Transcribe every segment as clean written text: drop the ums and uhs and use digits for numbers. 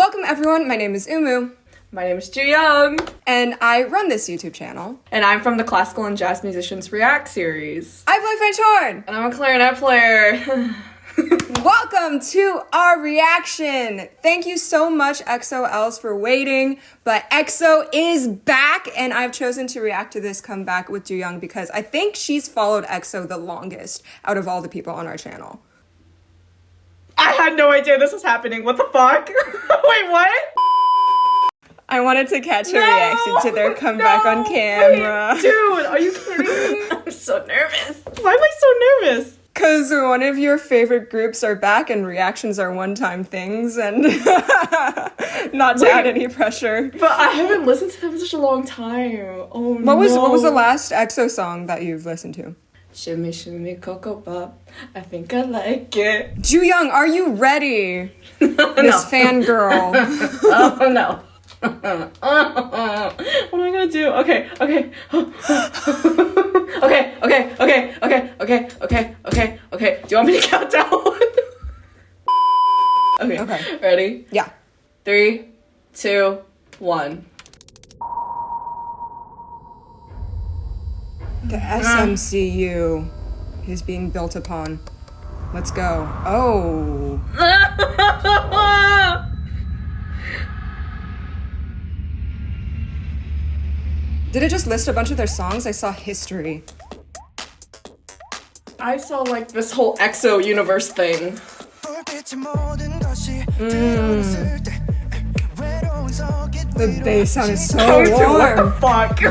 Welcome everyone, my name is Umu. My name is Ju-Young. And I run this YouTube channel. And I'm from the Classical and Jazz Musicians React series. I play Fangirling. And I'm a clarinet player. Welcome to our reaction. Thank you so much EXO-Ls for waiting, but EXO is back and I've chosen to react to this comeback with Ju-Young because I think she's followed EXO the longest out of all the people on our channel. I had no idea this was happening. What the fuck? Wait, what? I wanted to catch her reaction to their comeback on camera. Wait, dude, are you kidding me? I'm so nervous. Why am I so nervous? Because one of your favorite groups are back and reactions are one-time things and not to add any pressure. But I haven't listened to them in such a long time. Oh What was the last EXO song that you've listened to? Shimmy, shimmy, Cocoa Pop. I think I like it. Ju-Young, are you ready? This fangirl. Oh no. What am I gonna do? Okay. Okay. Do you want me to count down? Okay. Ready? Yeah. 3, 2, 1. The SMCU is being built upon. Let's go. Oh. Did it just list a bunch of their songs? I saw history. I saw like this whole EXO universe thing. The bass sound is so warm. What the fuck?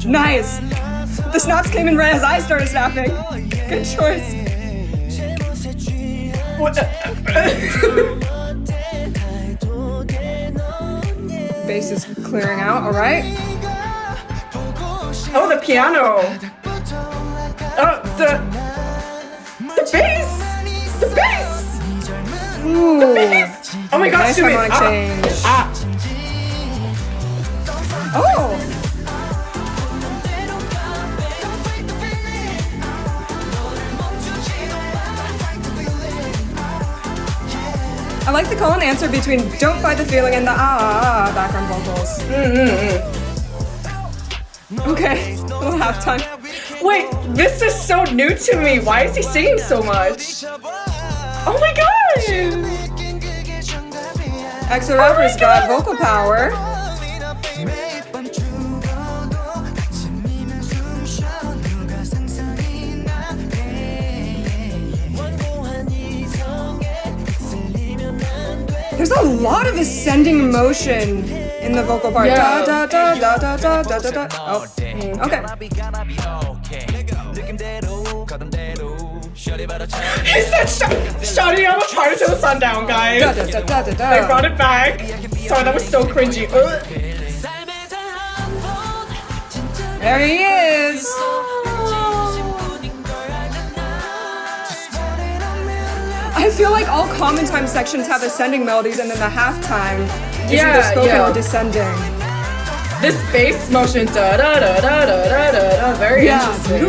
Nice. The snaps came in right as I started snapping. Good choice. What? Bass is clearing out, all right? Oh, the piano. Oh, the bass. The bass. Ooh. The bass. Oh my gosh, Nice harmonic change. Oh. I like the call and answer between "Don't Fight the Feeling" and the background vocals. Okay, a little halftime. Wait, this is so new to me. Why is he singing so much? Oh my gosh! EXO rappers got vocal power. There's a lot of ascending motion in the vocal part. Yeah. Da, da, da, da, da, da, da, da. Oh, okay. He said, "Shawty, I'm trying to turn the sun down, guys." Da, da, da, da, da. They brought it back. Sorry, that was so cringy. Ugh. There he is. I feel like all common time sections have ascending melodies and then the halftime is either spoken or descending. This bass motion, da da da da da da da, very interesting.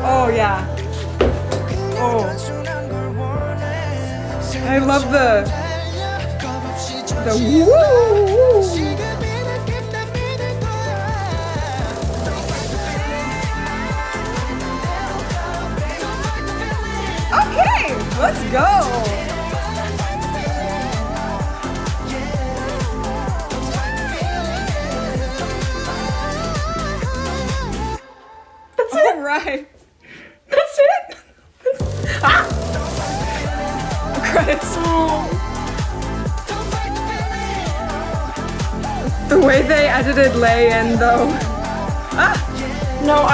Oh yeah. Oh. I love the woo. Okay, let's go. That's it. All right. That's it. Credits. The way they edited Lay in though. No,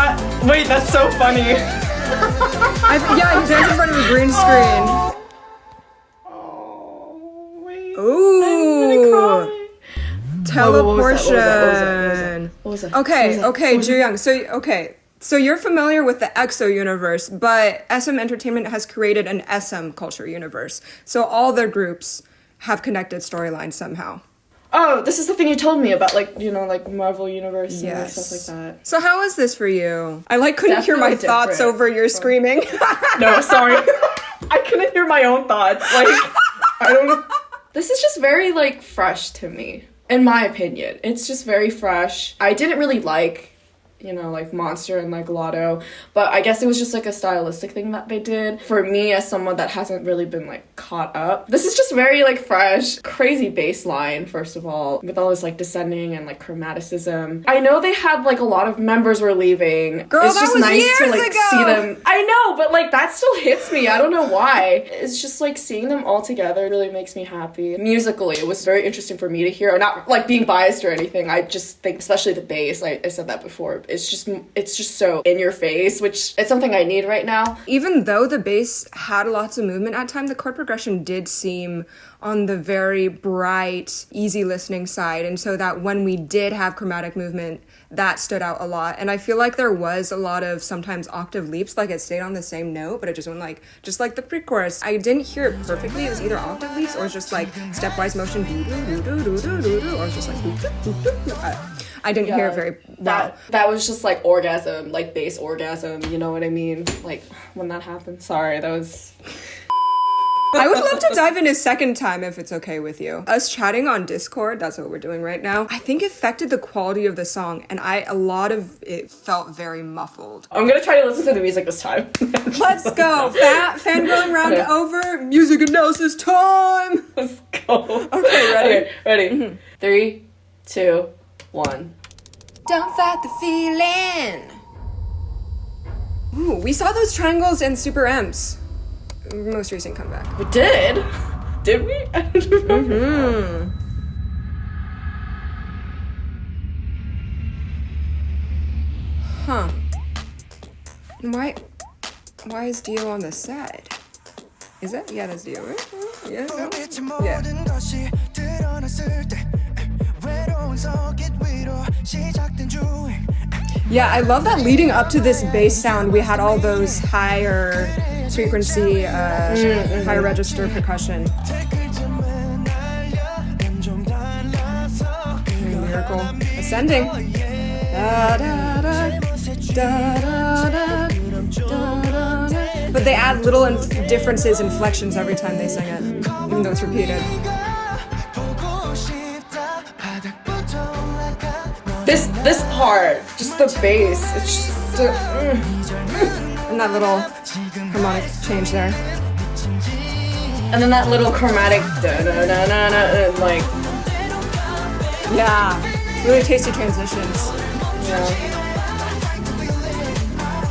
wait, that's so funny. Yeah, he's dancing in front of a green screen. Oh, wait. Ooh. Teleportation. What was that? Okay, Ju-Young. So, okay, So you're familiar with the EXO universe, but SM Entertainment has created an SM culture universe. So all their groups have connected storylines somehow. Oh, this is the thing you told me about, like, you know, like Marvel Universe and stuff like that. So how is this for you? I couldn't hear my thoughts over your screaming. No, sorry. I couldn't hear my own thoughts. Like, I don't know. This is just very, like, fresh to me, in my opinion. It's just very fresh. I didn't really like, you know, like Monster and like Lotto, but I guess it was just like a stylistic thing that they did. For me, as someone that hasn't really been like caught up, this is just very like fresh, crazy bass line, first of all, with all this like descending and like chromaticism. I know they had like a lot of members were leaving. Girl, it's that just was nice years to like ago. see them. I know, but like that still hits me. I don't know why. It's just like seeing them all together really makes me happy. Musically, it was very interesting for me to hear. Not like being biased or anything. I just think, especially the bass, I said that before, it's just so in your face, which it's something I need right now. Even though the bass had lots of movement at times, the chord progression did seem on the very bright, easy listening side. And so that when we did have chromatic movement, that stood out a lot. And I feel like there was a lot of sometimes octave leaps, like it stayed on the same note, but it just went like, just like the pre-chorus. I didn't hear it perfectly. It was either octave leaps or it was just like stepwise motion, or it was just like, I didn't hear it very well. That was just like orgasm, like bass orgasm, you know what I mean? Like when that happened. Sorry, that was... I would love to dive in a second time if it's okay with you. Us chatting on Discord, that's what we're doing right now, I think affected the quality of the song, and a lot of it felt very muffled. I'm gonna try to listen to the music this time. Let's go. Fangirling round over. Music analysis time. Let's go. Okay, ready? Okay, ready. Mm-hmm. 3, 2, 1. Don't fight the feeling. Ooh, we saw those triangles in Super M's most recent comeback. We did? Did we? I don't remember. Huh. Why is Dio on the side? Is it? Yeah, that's Dio, right? Yeah. Yeah, I love that leading up to this bass sound, we had all those higher frequency, higher register percussion. Miracle. Ascending. Da, da, da, da, da, da, da, da. But they add little differences, inflections every time they sing it, even though it's repeated. This part, just the bass, it's just and that little harmonic change there. And then that little chromatic da-da-da-da-da, like... Yeah, really tasty transitions. Yeah.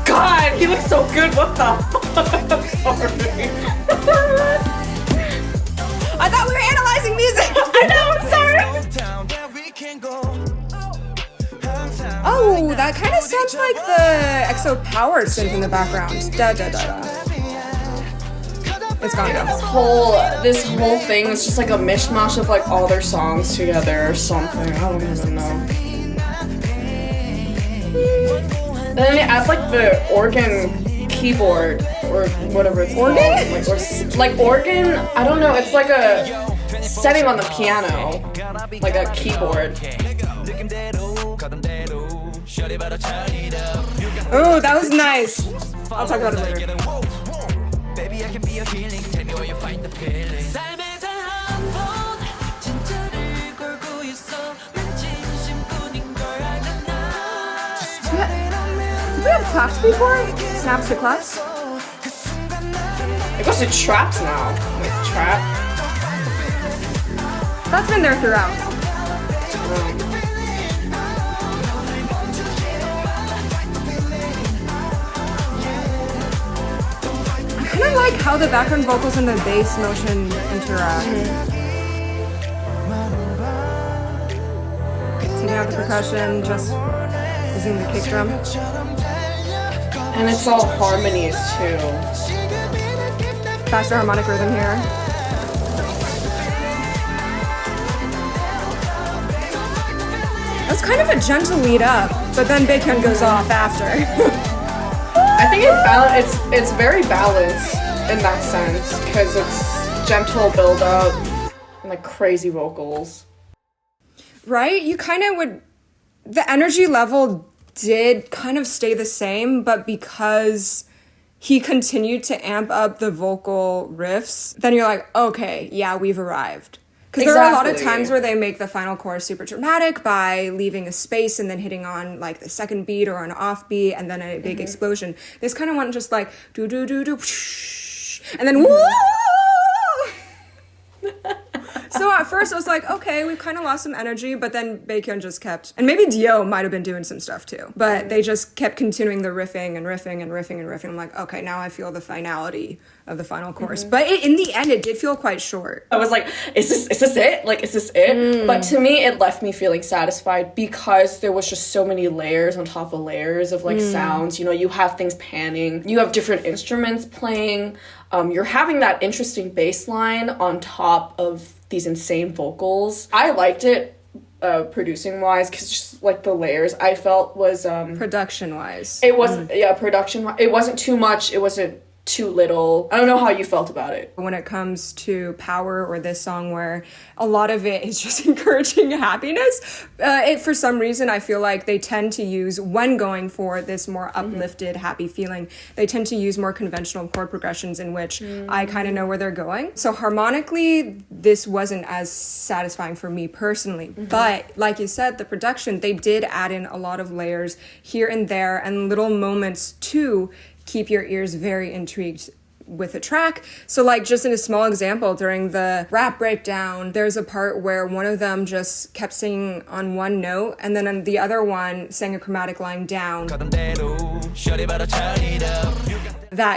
God, he looks so good, what the fuck? Sorry. I thought we were analyzing music! I know, I'm sorry! Oh, that kind of sounds like the EXO power synth in the background. Da da da da. It's gone now. This whole thing is just like a mishmash of like all their songs together or something. I don't even know. And then it adds like the organ keyboard or whatever it's called. Like organ, I don't know, it's like a setting on the piano. Like a keyboard. Oh, that was nice. I'll talk about it later. Did we have claps before? Snaps to claps? It goes to traps now. Like trap. That's been there throughout. I kind of like how the background vocals and the bass motion interact. Taking out the percussion, just using the kick drum. And it's all harmonies too. Faster harmonic rhythm here. That's kind of a gentle lead up, but then Baekhyun goes off after. I think it's very balanced in that sense because it's gentle build up and like crazy vocals. Right? You kind of would... The energy level did kind of stay the same, but because he continued to amp up the vocal riffs, then you're like, okay, yeah, we've arrived. Because there are a lot of times where they make the final chorus super dramatic by leaving a space and then hitting on like the second beat or an off beat and then a big explosion. This kind of went just like do do do do, and then woo. So at first I was like, okay, we've kind of lost some energy, but then Baekhyun just kept, and maybe Dio might have been doing some stuff too, but they just kept continuing the riffing and riffing and riffing and riffing. I'm like, okay, now I feel the finality of the final chorus. But in the end, it did feel quite short. I was like, is this it? Like, is this it? But to me, it left me feeling satisfied because there was just so many layers on top of layers of like sounds. You know, you have things panning, you have different instruments playing. You're having that interesting bass line on top of these insane vocals. I liked it producing wise because just like the layers I felt was Production wise. It wasn't production. It wasn't too much. It wasn't too little. I don't know how you felt about it. When it comes to Power or this song where a lot of it is just encouraging happiness, for some reason I feel like they tend to use, when going for this more uplifted, happy feeling, they tend to use more conventional chord progressions in which I kind of know where they're going. So harmonically, this wasn't as satisfying for me personally. But like you said, the production, they did add in a lot of layers here and there and little moments to keep your ears very intrigued with the track. So like just in a small example, during the rap breakdown, there's a part where one of them just kept singing on one note and then the other one sang a chromatic line down. That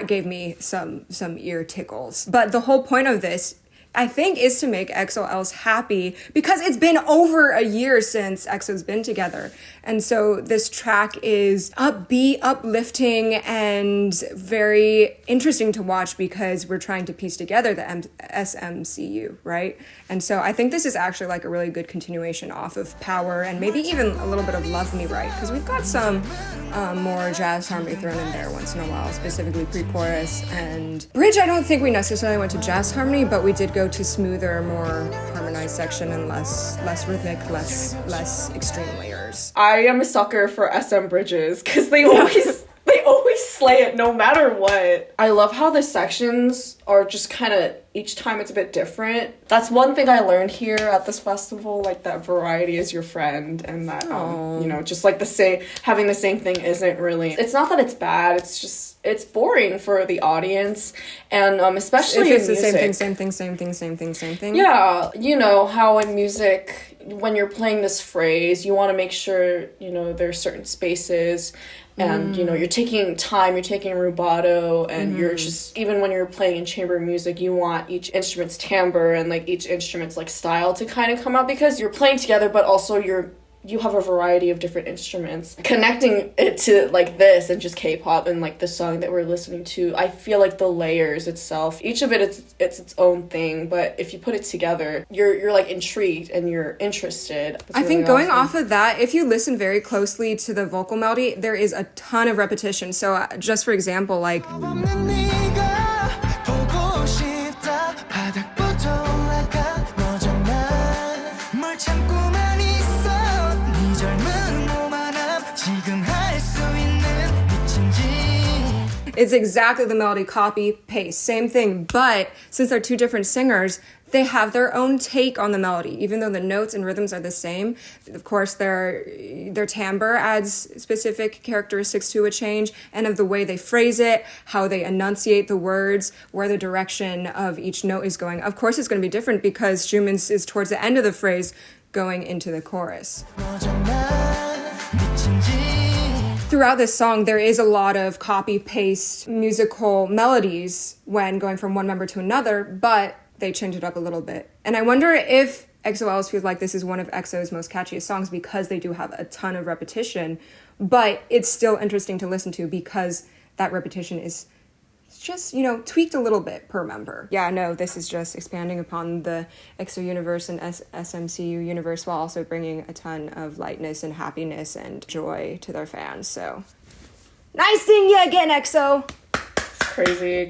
gave me some ear tickles. But the whole point of this, I think, is to make EXO-Ls happy because it's been over a year since EXO's been together. And so this track is upbeat, uplifting, and very interesting to watch because we're trying to piece together the SMCU, right? And so I think this is actually like a really good continuation off of Power and maybe even a little bit of Love Me Right, because we've got some more jazz harmony thrown in there once in a while, specifically pre-chorus. And bridge, I don't think we necessarily went to jazz harmony, but we did go to smoother, more harmonized section and less rhythmic, less extreme layers. I am a sucker for SM bridges because they always slay it no matter what. I love how the sections are just kind of, each time it's a bit different. That's one thing I learned here at this festival, like that variety is your friend and that, you know, just like having the same thing isn't really, it's not that it's bad, it's just, it's boring for the audience. And especially if it's in the music. same thing. Yeah, you know, how in music, when you're playing this phrase, you want to make sure, you know, there's certain spaces and, you know, you're taking time, you're taking rubato, and you're just, even when you're playing in chamber music, you want each instrument's timbre and, like, each instrument's, like, style to kind of come out because you're playing together, but also you have a variety of different instruments. Connecting it to like this and just K-pop and like the song that we're listening to, I feel like the layers itself, each of it it's its own thing, but if you put it together, you're like intrigued and you're interested. That's I really think going awesome. off of that, if you listen very closely to the vocal melody, there is a ton of repetition. So just for example, like it's exactly the melody, copy, paste, same thing. But since they're two different singers, they have their own take on the melody, even though the notes and rhythms are the same. Of course, their timbre adds specific characteristics to a change, and of the way they phrase it, how they enunciate the words, where the direction of each note is going. Of course, it's going to be different because Jumin's is towards the end of the phrase going into the chorus. Throughout this song, there is a lot of copy-paste musical melodies when going from one member to another, but they change it up a little bit. And I wonder if EXO-Ls feels like this is one of EXO's most catchiest songs because they do have a ton of repetition, but it's still interesting to listen to because that repetition is It's just, you know, tweaked a little bit per member. Yeah, no, this is just expanding upon the EXO universe and SMCU universe while also bringing a ton of lightness and happiness and joy to their fans. So, nice seeing you again, EXO! It's crazy.